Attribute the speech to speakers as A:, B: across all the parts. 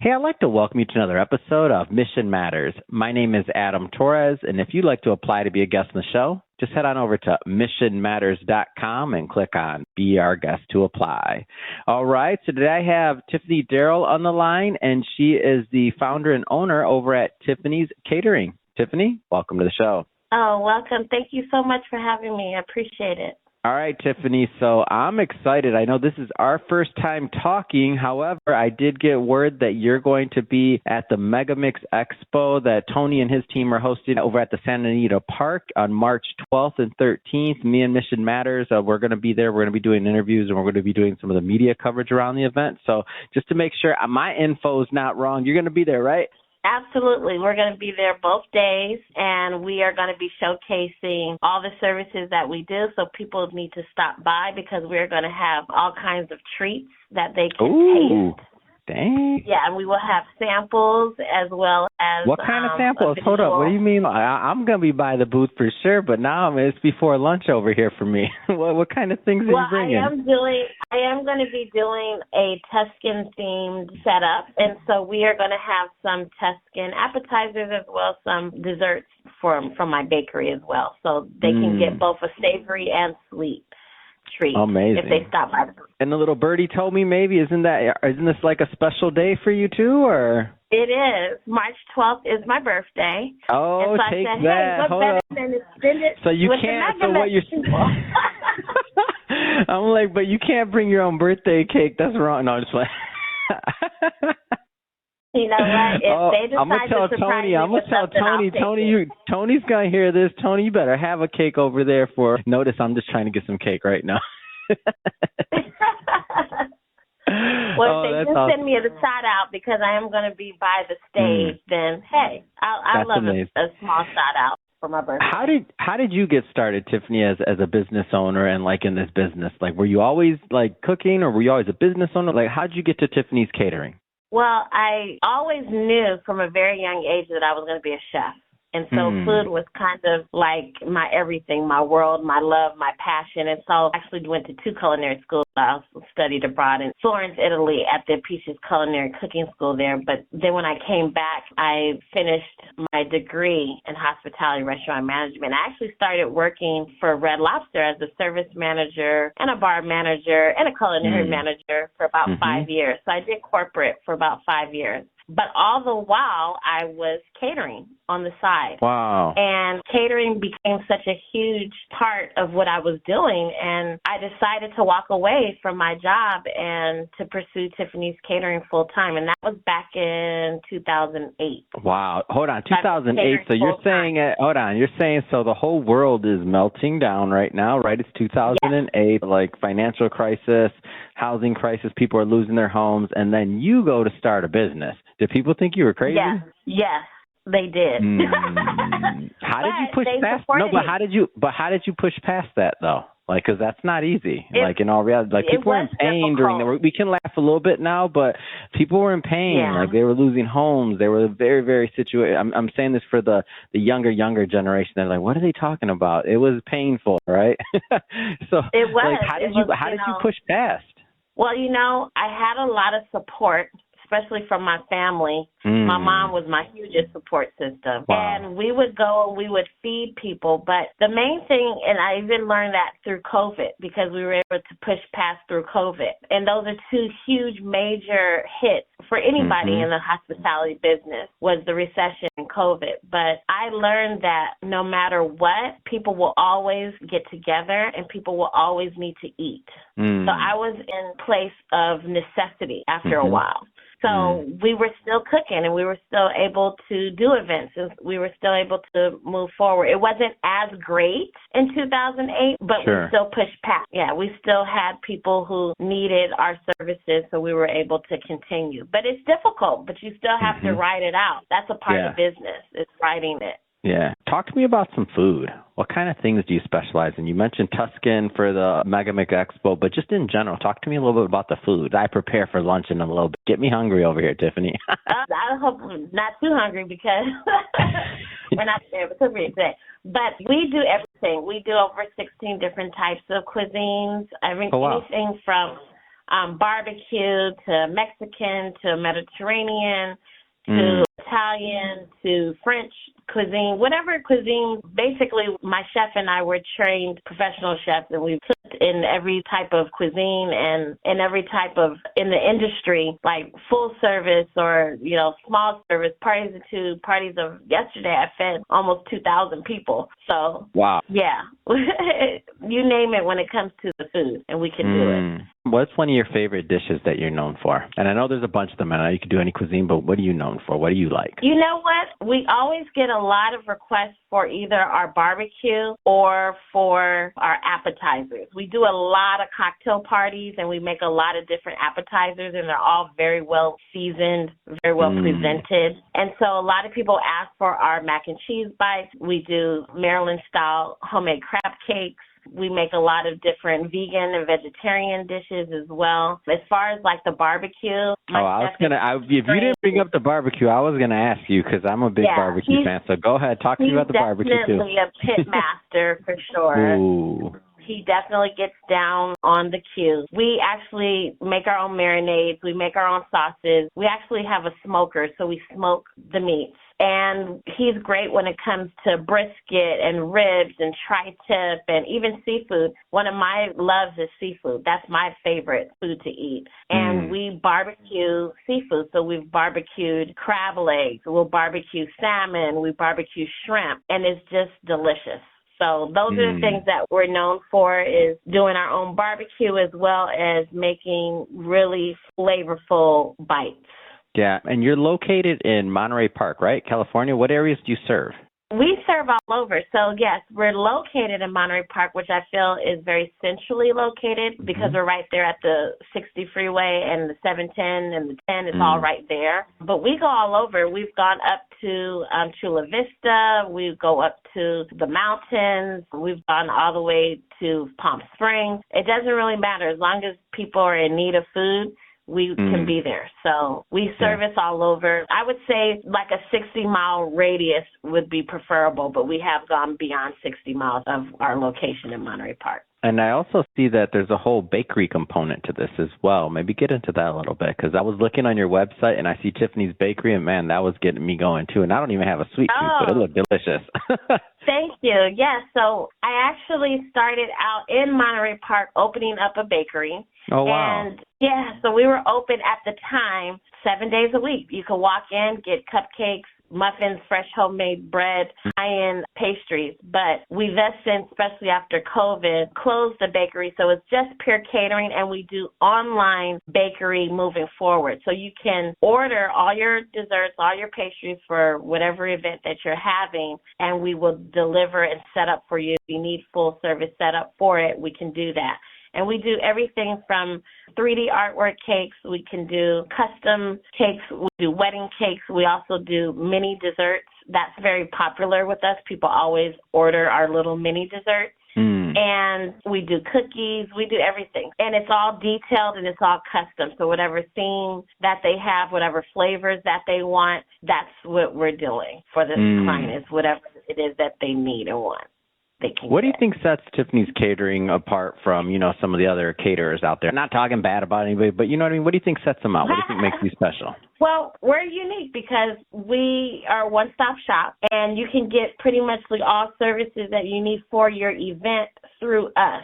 A: Hey, I'd like to welcome you to another episode of Mission Matters. My name is Adam Torres, and if you'd like to apply to be a guest on the show, just head on over to missionmatters.com and click on Be Our Guest to apply. All right, so today I have Tiffany Darrell on the line, and she is the founder and owner over at Tiffany's Catering. Tiffany, welcome to the show.
B: Oh, welcome. Thank you so much for having me. I appreciate it.
A: All right, Tiffany, so I'm excited. I know this is our first time talking. However, I did get word that you're going to be at the Megamix Expo that Tony and his team are hosting over at the Santa Anita Park on March 12th and 13th. Me and Mission Matters, we're going to be there. We're going to be doing interviews, and we're going to be doing some of the media coverage around the event. So just to make sure my info is not wrong, you're going to be there, right?
B: Absolutely. We're going to be there both days, and we are going to be showcasing all the services that we do, so people need to stop by because we're going to have all kinds of treats that they can taste.
A: Dang.
B: Yeah, and we will have samples as well as...
A: What kind of samples? Hold up. What do you mean? I'm going to be by the booth for sure, but now it's before lunch over here for me. What kind of things are you bringing?
B: I am going to be doing a Tuscan-themed setup, and so we are going to have some Tuscan appetizers as well as some desserts from my bakery as well, so they can get both a savory and sweet treat.
A: Amazing.
B: If they stop by the booth.
A: And the little birdie told me maybe isn't this like a special day for you too, or?
B: It is. March 12th is my birthday.
A: Oh,
B: and so
A: take
B: I said,
A: that.
B: Hey, what better than to spend it
A: so you
B: with
A: can't.
B: the
A: So what you're? I'm like, but you can't bring your own birthday cake. That's wrong. No, I'm just like.
B: You know what? If they decide
A: I'm gonna tell Tony. I'm gonna tell Tony. Tony's gonna hear this. Tony, you better have a cake over there for. Notice, I'm just trying to get some cake right now.
B: Well, if they just send me a shout out because I am going to be by the stage, then hey, I love a small shout out for my birthday.
A: How did you get started, Tiffany, as a business owner and like in this business? Like, were you always like cooking, or were you always a business owner? Like, how did you get to Tiffany's Catering?
B: Well, I always knew from a very young age that I was going to be a chef. And so food was kind of like my everything, my world, my love, my passion. And so I actually went to 2 culinary schools. I also studied abroad in Florence, Italy at the Apicius Culinary Cooking School there. But then when I came back, I finished my degree in hospitality restaurant management. I actually started working for Red Lobster as a service manager and a bar manager and a culinary manager for about 5 years. So I did corporate for about 5 years. But all the while, I was catering on the side.
A: Wow.
B: And catering became such a huge part of what I was doing. And I decided to walk away from my job and to pursue Tiffany's Catering full time. And that was back in 2008.
A: Wow. Hold on. 2008. So you're saying, you're saying so the whole world is melting down right now, right? It's 2008, like financial crisis, housing crisis, people are losing their homes, and then you go to start a business. Did people think you were crazy?
B: Yes, they did.
A: How did you push past? No, but how did you push past that though? Like, because that's not easy. Like in all reality, like people were in pain during the. We can laugh a little bit now, but people were in pain.
B: Yeah.
A: Like they were losing homes. They were very, very situated. I'm saying this for the younger generation. They're like, what are they talking about? It was painful, right? So
B: it was.
A: Like, how did you push past?
B: Well, I had a lot of support, especially from my family. My mom was my hugest support system.
A: Wow.
B: And we would go and we would feed people. But the main thing, and I even learned that through COVID because we were able to push past through COVID. And those are 2 huge major hits for anybody in the hospitality business was the recession and COVID. But I learned that no matter what, people will always get together and people will always need to eat. So I was in place of necessity after a while. So we were still cooking and we were still able to do events and we were still able to move forward. It wasn't as great in 2008, but we still pushed past. Yeah, we still had people who needed our services, so we were able to continue. But it's difficult, but you still have to write it out. That's a part of business, is writing it.
A: Yeah. Talk to me about some food. What kind of things do you specialize in? You mentioned Tuscan for the Megamix Expo, but just in general, talk to me a little bit about the food. I prepare for lunch in a little bit. Get me hungry over here, Tiffany.
B: I hope I'm not too hungry because we're not there for today. But we do everything. We do over 16 different types of cuisines. Anything from barbecue to Mexican to Mediterranean to Italian to French cuisine, whatever cuisine. Basically, my chef and I were trained professional chefs, and we've cooked in every type of cuisine and in every type of in the industry, like full service or, small service, parties of yesterday. I fed almost 2,000 people. So,
A: wow.
B: Yeah, you name it when it comes to the food, and we can do it.
A: What's one of your favorite dishes that you're known for? And I know there's a bunch of them, and I know you can do any cuisine, but what are you known for? What do you like?
B: You know what? We always get a lot of requests for either our barbecue or for our appetizers. We do a lot of cocktail parties, and we make a lot of different appetizers, and they're all very well seasoned, very well presented. And so a lot of people ask for our mac and cheese bites. We do Maryland-style homemade crab cakes. We make a lot of different vegan and vegetarian dishes as well. As far as like the barbecue,
A: if you didn't bring up the barbecue, I was gonna ask you because I'm a big barbecue fan. So go ahead, talk to me about the barbecue too.
B: He's definitely a pit master for sure.
A: Ooh.
B: He definitely gets down on the cue. We actually make our own marinades. We make our own sauces. We actually have a smoker, so we smoke the meats. And he's great when it comes to brisket and ribs and tri-tip and even seafood. One of my loves is seafood. That's my favorite food to eat. And we barbecue seafood. So we've barbecued crab legs. We'll barbecue salmon. We barbecue shrimp. And it's just delicious. So those are the things that we're known for, is doing our own barbecue as well as making really flavorful bites.
A: Yeah, and you're located in Monterey Park, right? California. What areas do you serve?
B: We serve all over. So, yes, we're located in Monterey Park, which I feel is very centrally located because we're right there at the 60 freeway and the 710 and the 10. It's all right there. But we go all over. We've gone up to Chula Vista. We go up to the mountains. We've gone all the way to Palm Springs. It doesn't really matter. As long as people are in need of food, we can be there. So we service all over. I would say like a 60-mile radius would be preferable, but we have gone beyond 60 miles of our location in Monterey Park.
A: And I also see that there's a whole bakery component to this as well. Maybe get into that a little bit, because I was looking on your website and I see Tiffany's Bakery, and man, that was getting me going too. And I don't even have a sweet tooth, but it looked delicious.
B: Thank you. Yes, so I actually started out in Monterey Park opening up a bakery.
A: Oh, wow.
B: And so we were open at the time 7 days a week. You could walk in, get cupcakes, muffins, fresh homemade bread, high-end pastries. But we thus since, especially after COVID, closed the bakery. So it's just pure catering, and we do online bakery moving forward. So you can order all your desserts, all your pastries for whatever event that you're having, and we will deliver and set up for you. If you need full service setup for it, we can do that. And we do everything from 3D artwork cakes. We can do custom cakes. We do wedding cakes. We also do mini desserts. That's very popular with us. People always order our little mini desserts. And we do cookies. We do everything. And it's all detailed and it's all custom. So whatever theme that they have, whatever flavors that they want, that's what we're doing for the client, is whatever it is that they need and want.
A: What do you think sets Tiffany's Catering apart from, some of the other caterers out there? Not talking bad about anybody, but you know what I mean? What do you think sets them out? What do you think makes you special?
B: Well, we're unique because we are a one-stop shop, and you can get pretty much all services that you need for your event through us.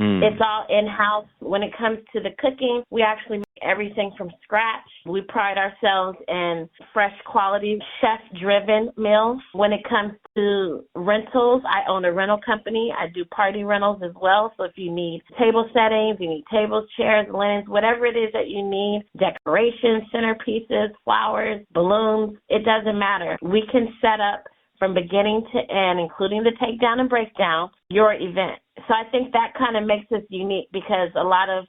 B: It's all in-house. When it comes to the cooking, we actually make everything from scratch. We pride ourselves in fresh quality, chef-driven meals. When it comes to rentals, I own a rental company. I do party rentals as well. So if you need table settings, you need tables, chairs, linens, whatever it is that you need, decorations, centerpieces, flowers, balloons, it doesn't matter. We can set up from beginning to end, including the takedown and breakdown, your event. So I think that kind of makes us unique, because a lot of,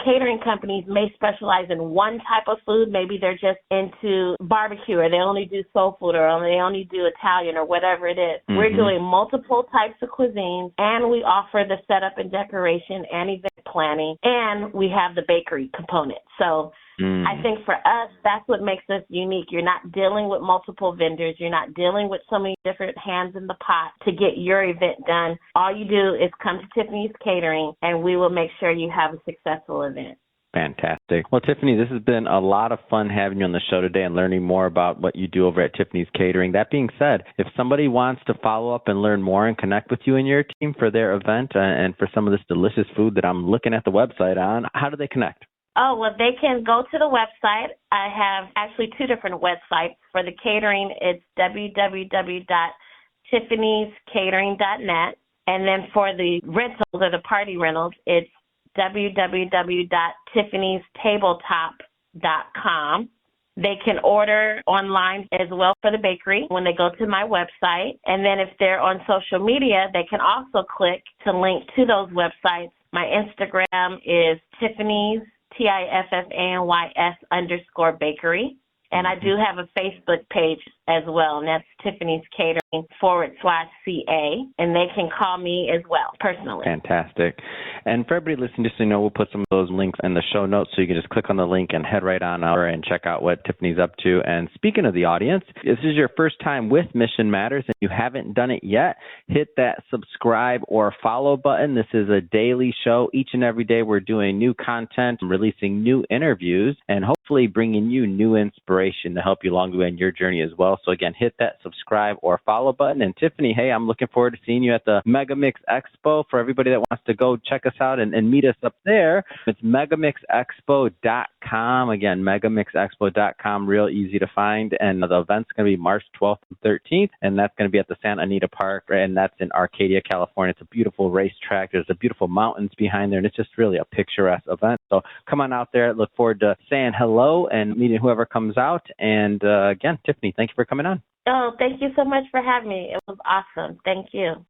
B: catering companies may specialize in one type of food. Maybe they're just into barbecue, or they only do soul food, or they only do Italian, or whatever it is. We're doing multiple types of cuisines, and we offer the setup and decoration and event planning, and we have the bakery component. So I think for us, that's what makes us unique. You're not dealing with multiple vendors. You're not dealing with so many different hands in the pot to get your event done. All you do is come to Tiffany's Catering, and we will make sure you have a successful event.
A: Fantastic. Well, Tiffany, this has been a lot of fun having you on the show today and learning more about what you do over at Tiffany's Catering. That being said, if somebody wants to follow up and learn more and connect with you and your team for their event and for some of this delicious food that I'm looking at the website on, how do they connect?
B: Oh, well, they can go to the website. I have actually two different websites. For the catering, it's www.tiffany'scatering.net. And then for the rentals or the party rentals, it's www.tiffany'stabletop.com. They can order online as well for the bakery when they go to my website. And then if they're on social media, they can also click to link to those websites. My Instagram is Tiffany's, TIFFANYS_bakery. And I do have a Facebook page as well, and that's Tiffany's Catering /CA, and they can call me as well, personally.
A: Fantastic. And for everybody listening, just so you know, we'll put some of those links in the show notes, so you can just click on the link and head right on over and check out what Tiffany's up to. And speaking of the audience, if this is your first time with Mission Matters and you haven't done it yet, hit that subscribe or follow button. This is a daily show. Each and every day we're doing new content, releasing new interviews, and hopefully bringing you new inspiration to help you along the way in your journey as well. So again, hit that subscribe or follow button. And Tiffany, hey, I'm looking forward to seeing you at the Megamix Expo. For everybody that wants to go check us out and meet us up there, it's megamixexpo.com. Again, megamixexpo.com, real easy to find. And the event's going to be March 12th and 13th, and that's going to be at the Santa Anita Park, and that's in Arcadia, California. It's a beautiful racetrack. There's a beautiful mountains behind there, and it's just really a picturesque event. So come on out there. Look forward to saying hello and meeting whoever comes out. And again, Tiffany, thank you for coming on.
B: Oh, thank you so much for having me. It was awesome. Thank you.